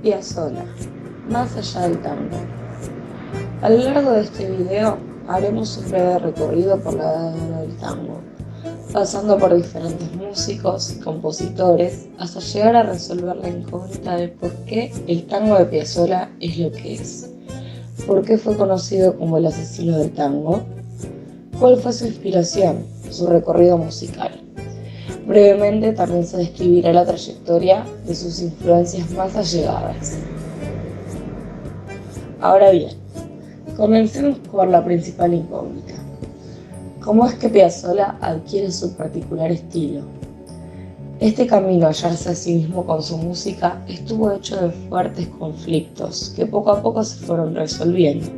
Piazzolla, más allá del tango. A lo largo de este video haremos un breve recorrido por la era del tango, pasando por diferentes músicos y compositores hasta llegar a resolver la incógnita de por qué el tango de Piazzolla es lo que es. ¿Por qué fue conocido como el asesino del tango? ¿Cuál fue su inspiración, su recorrido musical? Brevemente también se describirá la trayectoria de sus influencias más allegadas. Ahora bien, comencemos por la principal incógnita. ¿Cómo es que Piazzolla adquiere su particular estilo? Este camino a hallarse a sí mismo con su música estuvo hecho de fuertes conflictos que poco a poco se fueron resolviendo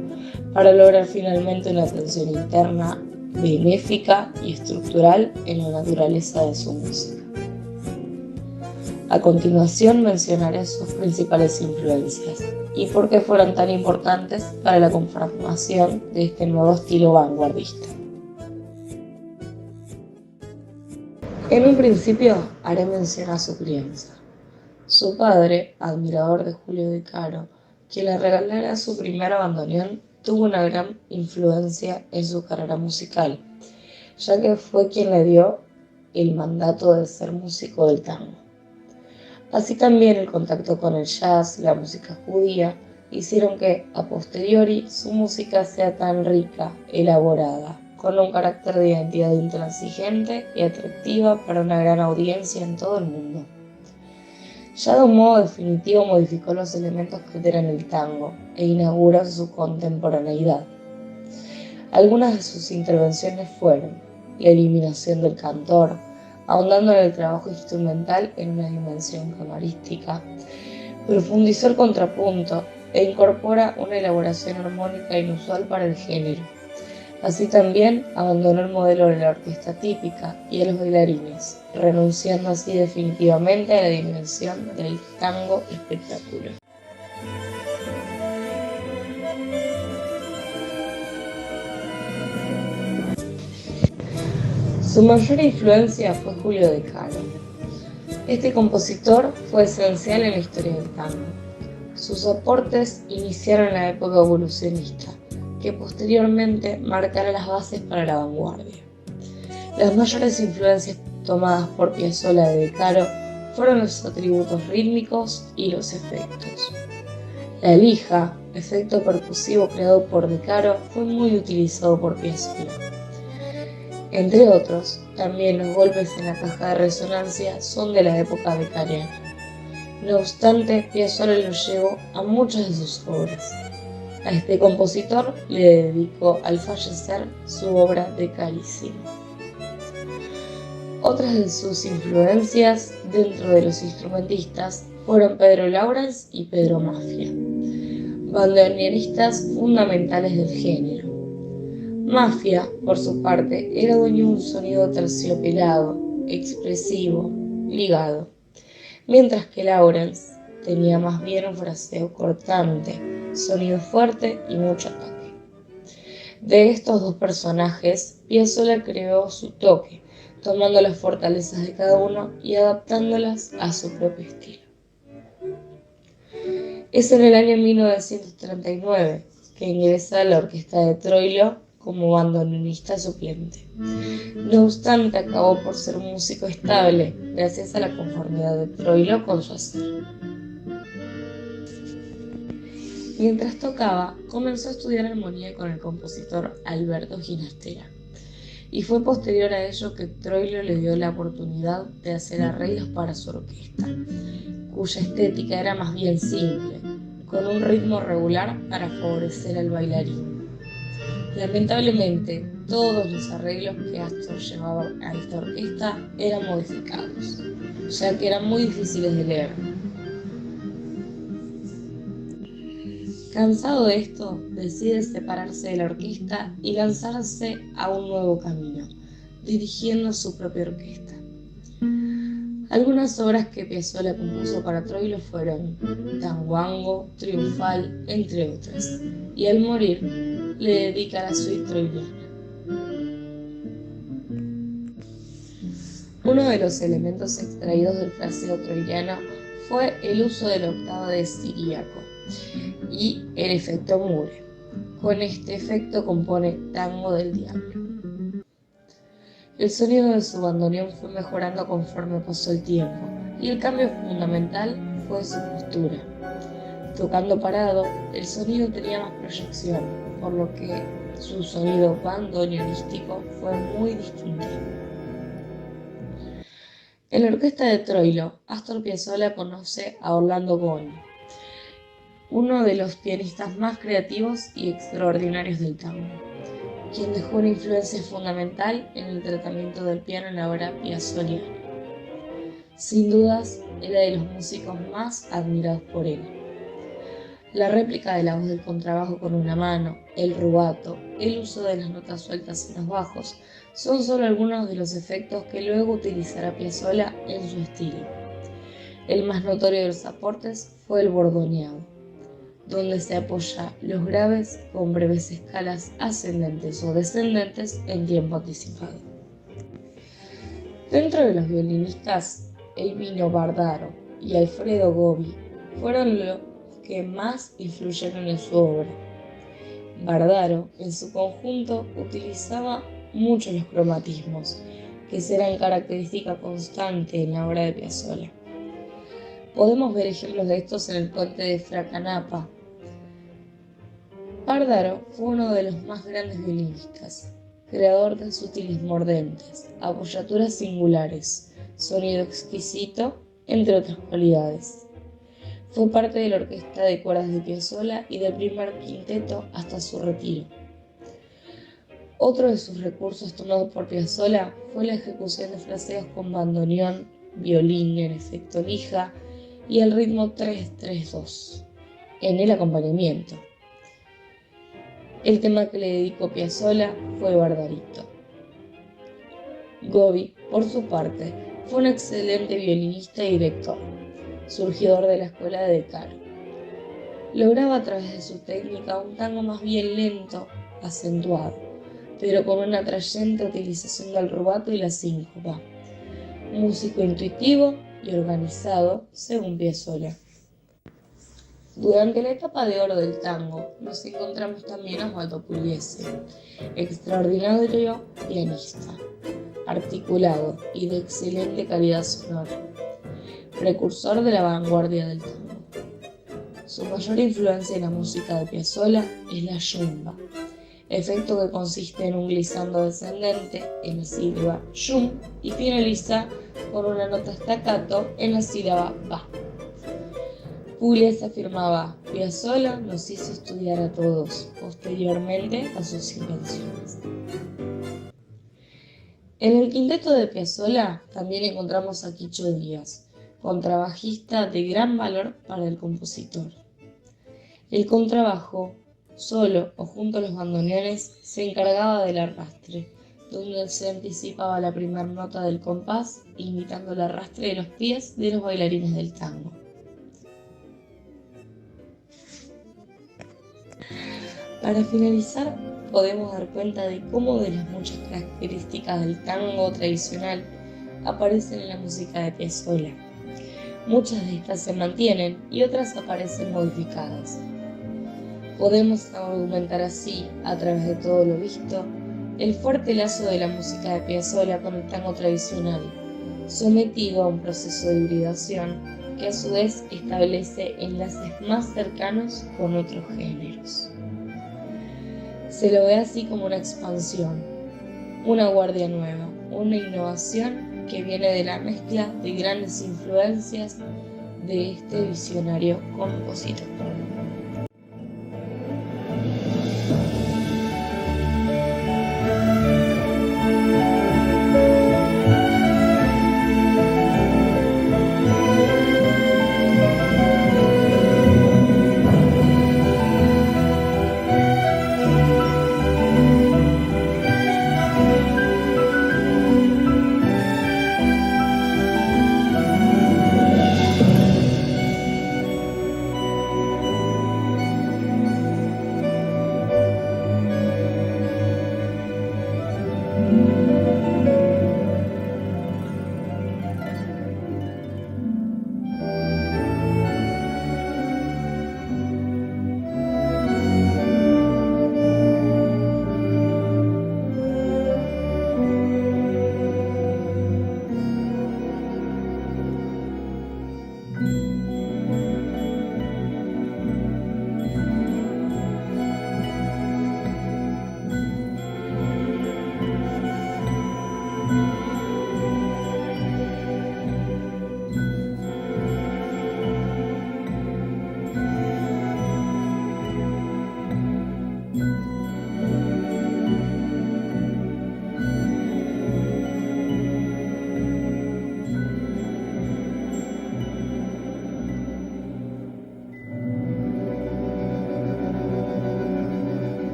para lograr finalmente una tensión interna, benéfica y estructural en la naturaleza de su música. A continuación mencionaré sus principales influencias y por qué fueron tan importantes para la conformación de este nuevo estilo vanguardista. En un principio haré mención a su crianza. Su padre, admirador de Julio De Caro, quien le regalara su primer bandoneón, tuvo una gran influencia en su carrera musical, ya que fue quien le dio el mandato de ser músico del tango. Así también el contacto con el jazz y la música judía hicieron que, a posteriori, su música sea tan rica, elaborada, con un carácter de identidad intransigente y atractiva para una gran audiencia en todo el mundo. Ya de un modo definitivo modificó los elementos que eran el tango e inauguró su contemporaneidad. Algunas de sus intervenciones fueron la eliminación del cantor, ahondando en el trabajo instrumental en una dimensión camarística, profundizó el contrapunto e incorpora una elaboración armónica inusual para el género. Así también abandonó el modelo de la orquesta típica y a los bailarines, renunciando así definitivamente a la dimensión del tango espectáculo. Su mayor influencia fue Julio De Caro. Este compositor fue esencial en la historia del tango. Sus aportes iniciaron la época evolucionista, que posteriormente marcará las bases para la vanguardia. Las mayores influencias tomadas por Piazzolla de Caro fueron los atributos rítmicos y los efectos. La lija, efecto percusivo creado por De Caro, fue muy utilizado por Piazzolla. Entre otros, también los golpes en la caja de resonancia son de la época becariana. No obstante, Piazzolla lo llevó a muchas de sus obras. A este compositor le dedicó al fallecer su obra de Carísimo. Otras de sus influencias dentro de los instrumentistas fueron Pedro Lawrence y Pedro Maffia, bandoneonistas fundamentales del género. Maffia, por su parte, era dueño de un sonido terciopelado, expresivo, ligado, mientras que Lawrence tenía más bien un fraseo cortante, sonido fuerte y mucho ataque. De estos dos personajes, Piazzolla creó su toque, tomando las fortalezas de cada uno y adaptándolas a su propio estilo. Es en el año 1939 que ingresa a la orquesta de Troilo como bandoneonista suplente. No obstante, acabó por ser un músico estable gracias a la conformidad de Troilo con su hacer. Mientras tocaba, comenzó a estudiar armonía con el compositor Alberto Ginastera, y fue posterior a ello que Troilo le dio la oportunidad de hacer arreglos para su orquesta, cuya estética era más bien simple, con un ritmo regular para favorecer al bailarín. Lamentablemente, todos los arreglos que Astor llevaba a esta orquesta eran modificados, ya que eran muy difíciles de leer. Cansado de esto, decide separarse de la orquesta y lanzarse a un nuevo camino, dirigiendo su propia orquesta. Algunas obras que Piazzolla compuso para Troilo fueron Tanguango, Triunfal, entre otras, y al morir le dedica la suite troiliana. Uno de los elementos extraídos del fraseo troiliano fue el uso de la octava de siríaco y el efecto Moore. Con este efecto compone Tango del Diablo. El sonido de su bandoneón fue mejorando conforme pasó el tiempo, y el cambio fundamental fue su postura. Tocando parado, el sonido tenía más proyección, por lo que su sonido bandoneonístico fue muy distintivo. En la orquesta de Troilo, Astor Piazzolla conoce a Orlando Boni, uno de los pianistas más creativos y extraordinarios del tango, quien dejó una influencia fundamental en el tratamiento del piano en la obra piazzoliana. Sin dudas, era de los músicos más admirados por él. La réplica de la voz del contrabajo con una mano, el rubato, el uso de las notas sueltas en los bajos, son solo algunos de los efectos que luego utilizará Piazzolla en su estilo. El más notorio de los aportes fue el bordoneado, donde se apoya los graves con breves escalas ascendentes o descendentes en tiempo anticipado. Dentro de los violinistas, Elvino Bardaro y Alfredo Gobbi fueron los que más influyeron en su obra. Bardaro, en su conjunto, utilizaba mucho los cromatismos, que serán característica constante en la obra de Piazzolla. Podemos ver ejemplos de estos en el puente de Fracanapa. Bardaro fue uno de los más grandes violinistas, creador de sutiles mordentes, apoyaturas singulares, sonido exquisito, entre otras cualidades. Fue parte de la orquesta de cuerdas de Piazzolla y del primer quinteto hasta su retiro. Otro de sus recursos tomados por Piazzolla fue la ejecución de fraseos con bandoneón, violín en efecto lija y el ritmo 3-3-2 en el acompañamiento. El tema que le dedicó Piazzolla fue Bardarito. Gobbi, por su parte, fue un excelente violinista y director, surgidor de la escuela de Caro. Lograba a través de su técnica un tango más bien lento, acentuado, pero con una atrayente utilización del rubato y la síncopa. Músico intuitivo y organizado, según Piazzolla. Durante la etapa de oro del tango, nos encontramos también a Osvaldo Pugliese, extraordinario pianista, articulado y de excelente calidad sonora, precursor de la vanguardia del tango. Su mayor influencia en la música de Piazzolla es la yumba, efecto que consiste en un glissando descendente en la sílaba yum y finaliza con una nota staccato en la sílaba ba. Pugliese afirmaba: Piazzolla nos hizo estudiar a todos, posteriormente a sus invenciones. En el quinteto de Piazzolla también encontramos a Quicho Díaz, contrabajista de gran valor para el compositor. El contrabajo, solo o junto a los bandoneones, se encargaba del arrastre, donde se anticipaba la primera nota del compás, imitando el arrastre de los pies de los bailarines del tango. Para finalizar, podemos dar cuenta de cómo de las muchas características del tango tradicional aparecen en la música de Piazzolla. Muchas de estas se mantienen y otras aparecen modificadas. Podemos argumentar así, a través de todo lo visto, el fuerte lazo de la música de Piazzolla con el tango tradicional, sometido a un proceso de hibridación que a su vez establece enlaces más cercanos con otros géneros. Se lo ve así como una expansión, una guardia nueva, una innovación que viene de la mezcla de grandes influencias de este visionario compositor.